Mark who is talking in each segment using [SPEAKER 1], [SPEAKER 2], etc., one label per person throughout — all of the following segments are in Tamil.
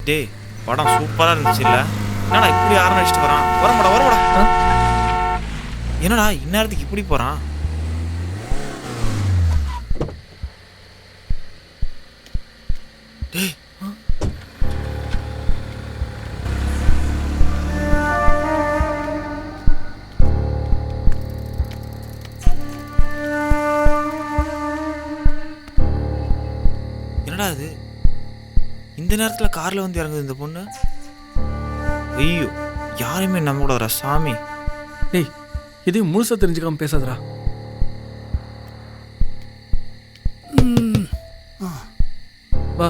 [SPEAKER 1] டேய் படம் சூப்பராக இருந்துச்சு இல்லை? என்னடா இப்படி ஆரம்பிச்சுட்டு வரான்? வரமாடா வரமாடா. என்னடா இந்நேரத்துக்கு இப்படி போகிறான்? டேய் என்னடா இது இந்த நேரத்தில் காரில் வந்து இறங்குது இந்த பொண்ணு? ஐயோ யாருமே நம்மளோட சாமி.
[SPEAKER 2] டேய் எதையும் முழுசா தெரிஞ்சுக்காம பேசாதடா. வா.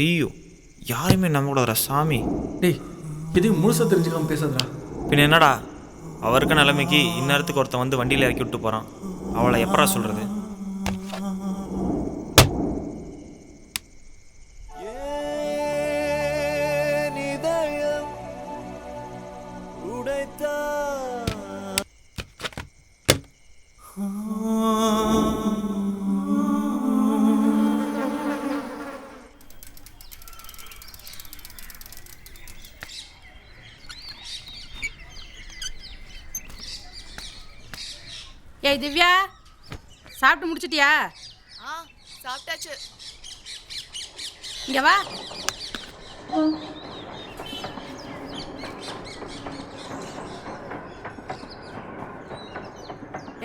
[SPEAKER 1] ஐயோ யாருமே நம்மளோட சாமி.
[SPEAKER 2] டேய் எதையும் முழுசா தெரிஞ்சுக்காம பேசாதடா.
[SPEAKER 1] பின்ன என்னடா அவருக்கு நிலைமைக்கு இந்நேரத்துக்கு ஒருத்தன் வந்து வண்டியில் இறக்கி விட்டு போகிறான். அவளை எப்படா சொல்கிறது?
[SPEAKER 3] ஏய் திவ்யா, சாப்பிட்டு முடிச்சிட்டியா?
[SPEAKER 4] சாப்பிட்டாச்சு.
[SPEAKER 3] இங்க வா.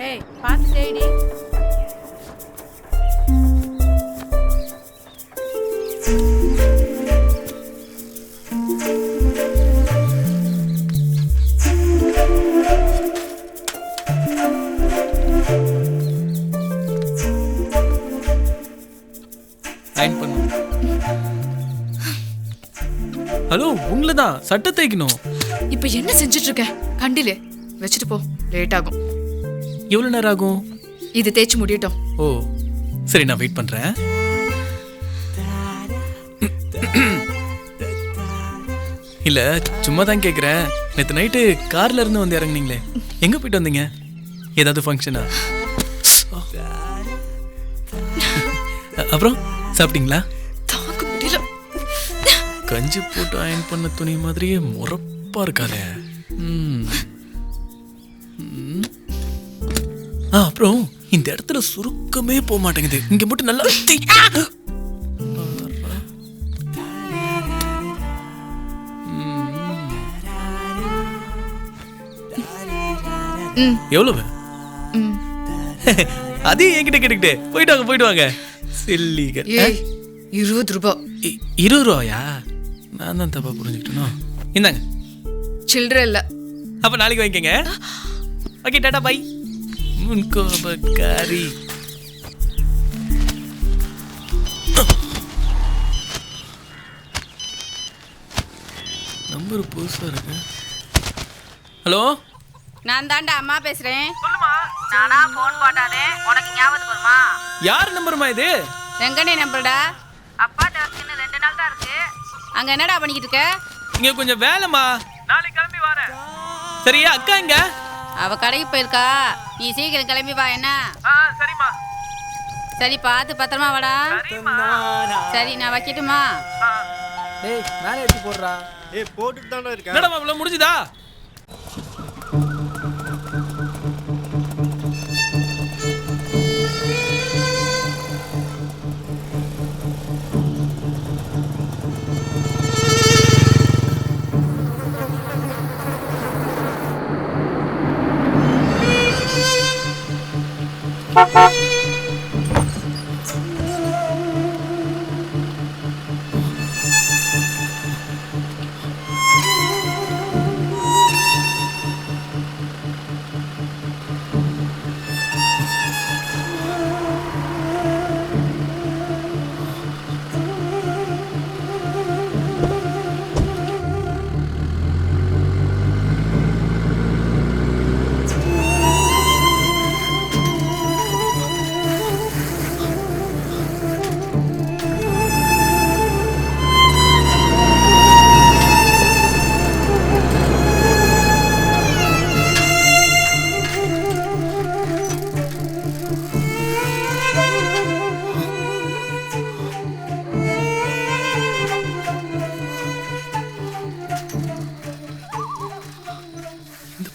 [SPEAKER 3] ஏய் பார்த்து தேடி.
[SPEAKER 2] ஹலோ உங்களை தான் சட்டை தைக்கணும்.
[SPEAKER 4] இப்போ என்ன செஞ்சுட்டு இருக்க? கண்டிலே வச்சுட்டு போ, லேட் ஆகும்.
[SPEAKER 2] எவ்வளோ நேரம் ஆகும்?
[SPEAKER 4] இது தேய்ச்சி முடியட்டும்.
[SPEAKER 2] ஓ சரி, நான் வெயிட் பண்ணுறேன். இல்லை சும்மா தான் கேட்குறேன். நேற்று நைட்டு கார்ல இருந்து வந்து இறங்குனீங்களே, எங்கே போயிட்டு வந்தீங்க? ஏதாவது ஃபங்க்ஷனா? அப்புறம் சாப்பிட்டீங்களா?
[SPEAKER 4] தாங்க முடியல.
[SPEAKER 2] கஞ்சி போட்டு அயன் பண்ண துணி மாதிரியே முறப்பா இருக்காதே. அப்புறம் இந்த இடத்துல சுருக்கமே போக மாட்டேங்குது. இங்க மட்டும் நல்லா எவ்வளவு? அது என்கிட்ட கேட்டுக்கிட்டே போயிட்டு வாங்க சில்லிக.
[SPEAKER 4] 20 ரூபாய்.
[SPEAKER 2] 20 ரூபாயா? நான் தான் தப்பா புரிஞ்சுக்கிட்டேனோ. இந்தாங்க.
[SPEAKER 4] சில்லற இல்ல.
[SPEAKER 2] அப்ப நாளைக்கு வாங்கிக்கங்க. Okay tata bye. முன்கோபக்காரி. நம்பர் புதுசா இருக்கு. ஹலோ,
[SPEAKER 3] நான் தாண்டா அம்மா பேசுறேன்.
[SPEAKER 2] சொல்லுமா.
[SPEAKER 3] நானா போன் போட்டானே, உனக்கு ஞாபகம் வருமா?
[SPEAKER 2] யார் நம்பருமா இது?
[SPEAKER 3] ரெங்கனே நம்பர்டா. அப்பா டெஸ்ட்னு 2 நாள் தான் இருக்கு. அங்க என்னடா பண்ணிக்கிட்டு இருக்க?
[SPEAKER 2] இங்க கொஞ்சம் வேலைமா. நாளைக்கு கிளம்பி வரேன். சரியா? அக்கா எங்க?
[SPEAKER 3] அவ கடைக்கு போயிருக்கா. நீ சீக்கிரம் கிளம்பி வா. என்ன?
[SPEAKER 2] சரிம்மா.
[SPEAKER 3] சரி பார்த்து பத்திரமா வாடா. சரி நான் வைக்கட்டுமா?
[SPEAKER 5] டேய் மேலே எடுத்து போடுறா.
[SPEAKER 6] ஏய் போட்டுட்டு தான்டா இருக்கேன்.
[SPEAKER 2] என்னடா மாப்ள முடிஞ்சுதா?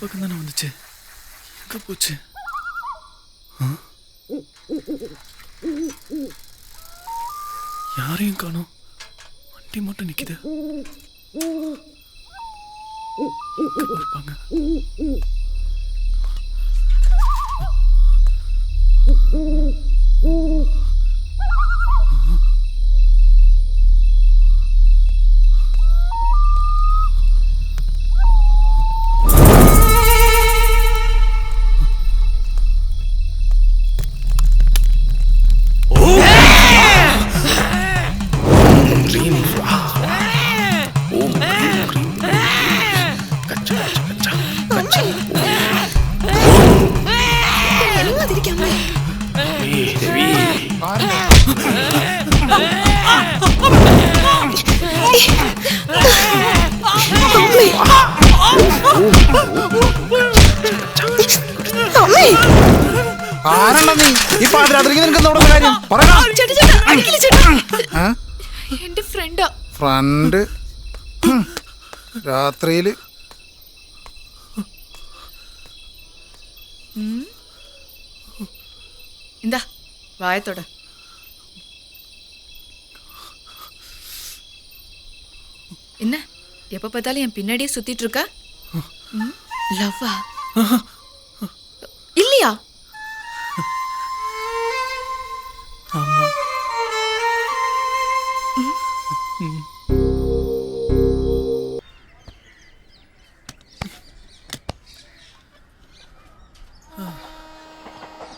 [SPEAKER 2] பக்கம் தானே வந்துச்சு. எங்க போச்சு? யாரையும் காணோம். வண்டி மட்டும் நிக்குது. எங்க போயிருப்பாங்க?
[SPEAKER 6] ഫ്രണ്ട് രാത്രിയില്
[SPEAKER 4] இந்தா வாயத்தோட. என்ன எப்ப பார்த்தாலும் என் பின்னாடியே சுத்திட்டு இருக்க? லவ்வா இல்லையா?
[SPEAKER 2] ஆமா.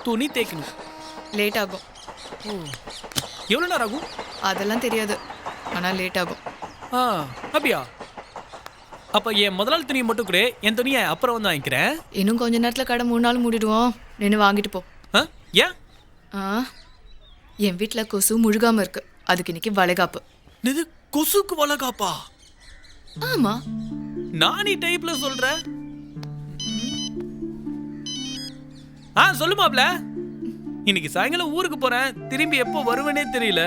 [SPEAKER 2] துணி தேய்க்கணும்.
[SPEAKER 4] லேட் ஆகும்.
[SPEAKER 2] எவ்வளோ நேரம் ஆகும்?
[SPEAKER 4] அதெல்லாம் தெரியாது, ஆனா லேட் ஆகும்.
[SPEAKER 2] அப்படியா? அப்ப என் முதலாளி துணியை மட்டும் கூட, என் துணியை அப்புறம் வந்து வாங்கிக்கிறேன்.
[SPEAKER 4] இன்னும் கொஞ்ச நேரத்துல கடை 3 நாள் மூடிடுவோம். நின்று வாங்கிட்டு போ.
[SPEAKER 2] ஏன்?
[SPEAKER 4] என் வீட்டுல கொசு முழுகாம இருக்கு, அதுக்கு இன்னைக்கு வளைகாப்பு.
[SPEAKER 2] இது கொசுக்கு வளைகாப்பா?
[SPEAKER 4] ஆமா.
[SPEAKER 2] நானி டைப்ல சொல்றேன். சொல்லு மாப்ள. இன்னைக்கு சாயங்காலம் ஊருக்கு போறேன். திரும்பி எப்போ வருவேனே தெரியல.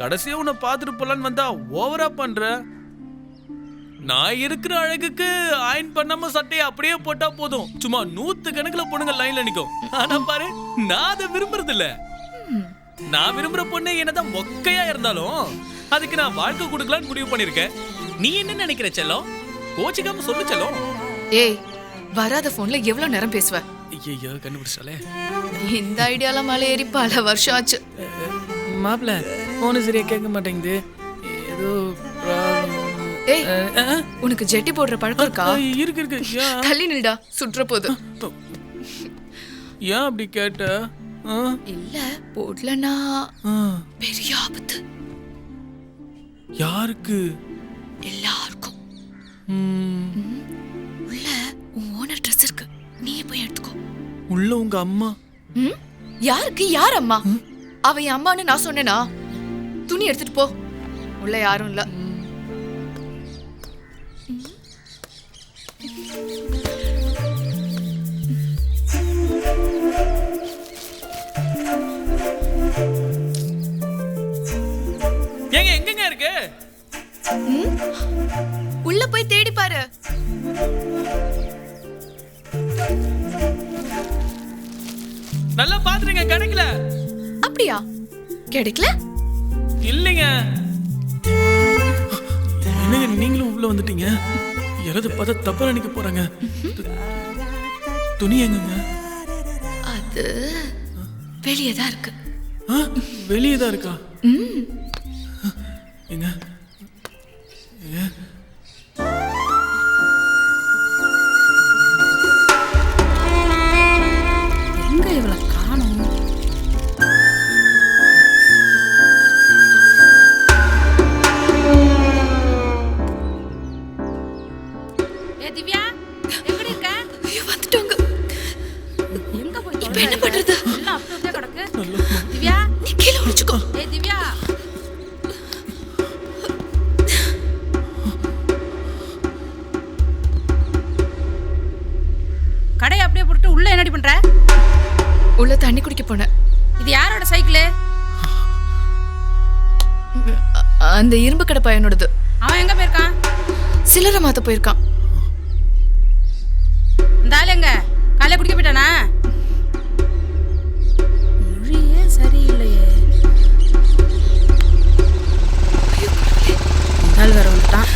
[SPEAKER 2] கடைசியா உன்னை பார்த்துட்டு போலான்னு வந்தா ஓவரா பண்ற. நான் இருக்கிற அழகுக்கு அயன் பண்ணாம சட்டையை அப்படியே போட்டா போதும். சும்மா 100 கணக்குல பொண்ணுங்க லைன்ல நிக்கும். ஆனா பாரு, நான் அதை விரும்புறது இல்ல. நான் விரும்புற பொண்ணு என்னதான் மொக்கையா இருந்தாலும் அதுக்கு நான் வாழ்க்கை கொடுக்கலான்னு முடிவு பண்ணிருக்கேன். நீ என்ன நினைக்கிற செல்லம்? கோச்சிக்காம சொல்லு செல்லம்.
[SPEAKER 4] ஏய், வராத போன்ல எவ்வளவு நேரம் பேசுவ?
[SPEAKER 2] ஐயோ, கண்டுபிடிச்சாலே.
[SPEAKER 4] இந்த ஐடியால மலை ஏறி பல வருஷம் ஆச்சு.
[SPEAKER 2] மாப்ள, போன சரியா கேட்க மாட்டேங்குது. ஏதோ
[SPEAKER 4] ஏய், உனக்கு ஜெட்டி போடுற பழக்கம் இருக்கா?
[SPEAKER 2] இருக்கு இருக்கு.
[SPEAKER 4] தள்ளி நில்டா, சுற்ற போது.
[SPEAKER 2] ஏன் அப்படி கேட்ட?
[SPEAKER 4] இல்ல, போடலனா பெரிய ஆபத்து.
[SPEAKER 2] யாருக்கு?
[SPEAKER 4] எல்லாருக்கும். உள்ள ஓனர் ட்ரெஸ் இருக்கு, நீ போய் எடுத்துக்கோ.
[SPEAKER 2] உள்ள உங்க அம்மா?
[SPEAKER 4] யாருக்கு? யார் அம்மா? அவ என் அம்மான்னு நான் சொன்னேனா? துணி எடுத்துட்டு போ. உள்ள யாரும் இல்ல.
[SPEAKER 2] எங்க எங்கங்க இருக்கு?
[SPEAKER 4] உள்ள போய் தேடி பாரு.
[SPEAKER 2] நல்லா பாத்துருங்க, கிடைக்கல.
[SPEAKER 4] அப்படியா? கிடைக்கல?
[SPEAKER 2] இல்லைங்க. என்னங்க நீங்களும் உள்ள வந்துட்டீங்க? யாராவது பார்த்தா தப்பா நினைக்க போறாங்க. துணி எங்கங்க?
[SPEAKER 4] அது வெளியேதான் இருக்கு.
[SPEAKER 2] வெளியேதான் இருக்கா? எங்க?
[SPEAKER 3] எங்க இவளை காணோம்? திவ்யா, எங்கடி இருக்க?
[SPEAKER 4] ஐயோ, வந்துட்டாங்க.
[SPEAKER 3] எங்க போய்
[SPEAKER 4] இப்ப என்ன பண்றது?
[SPEAKER 3] எல்லாம் அப்படியே கிடக்கு. திவ்யா,
[SPEAKER 4] நீ கீழே ஒளிச்சுக்கோ.
[SPEAKER 3] திவ்யா, கடையை அப்படியே போட்டு உள்ள என்னடி பண்ற?
[SPEAKER 4] உள்ள தண்ணி குடிக்க போனேன்.
[SPEAKER 3] இது யாரோட சைக்கிள்?
[SPEAKER 4] அந்த இரும்பு கடை பையனோடது.
[SPEAKER 3] அவன் எங்க போயிருக்கான்?
[SPEAKER 4] சில்லறை மாத்த போயிருக்கான்.
[SPEAKER 3] இந்த எங்க காலைல குடிக்க போயிட்டானா? மொழியே சரியில்லையே. நாள் வேற வந்துட்டான்.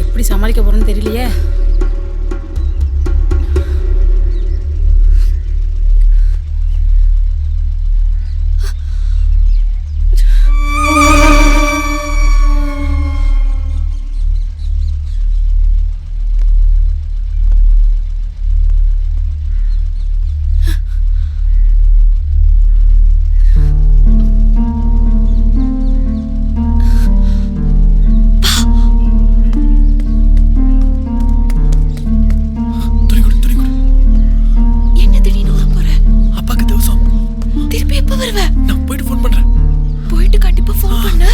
[SPEAKER 3] எப்படி சமாளிக்க போறோன்னு தெரியலையே.
[SPEAKER 4] என்ன திடீர்னு ஊருக்கு போற?
[SPEAKER 2] அப்பாக்கு தவசம்.
[SPEAKER 4] திருப்பி எப்ப வருவ?
[SPEAKER 2] நான் போயிட்டு ஃபோன் பண்றேன்.
[SPEAKER 4] போயிட்டு கண்டிப்பா ஃபோன் பண்ணு.